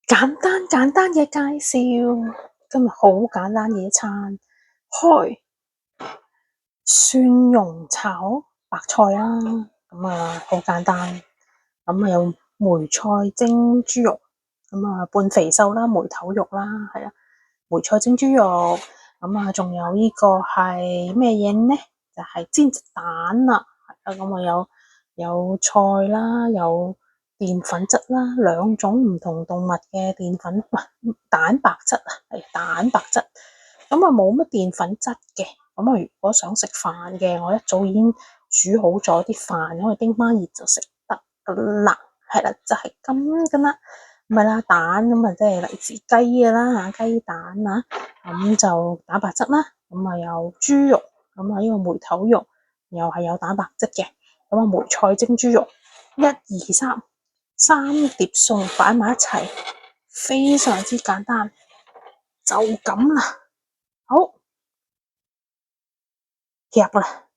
簡單嘅介紹，今日好簡單嘅一餐，開蒜蓉炒白菜啦，咁啊好簡單，咁啊有梅菜蒸豬肉，咁啊半肥瘦啦，梅頭肉啦，係啊，梅菜蒸豬肉，咁啊仲有呢個係咩嘢呢？就係煎隻蛋啦，係啊，咁啊有菜啦，有澱粉質啦，兩種唔同動物嘅澱粉，蛋白質啊，係蛋白質，咁啊冇乜澱粉質嘅，咁啊如果想食飯嘅，我一早已經煮好咗啲飯，因為叮翻熱就食得噶啦，係啦，就係咁噶啦，唔係啦，蛋咁啊即係嚟自雞嘅啦嚇，雞蛋啊，咁就蛋白質啦，咁啊有豬肉，咁啊呢個梅頭肉又係有蛋白質嘅，咁啊梅菜蒸豬肉，一二三碟餸擺埋一齊，非常之簡單，就咁啦，好，夾啦。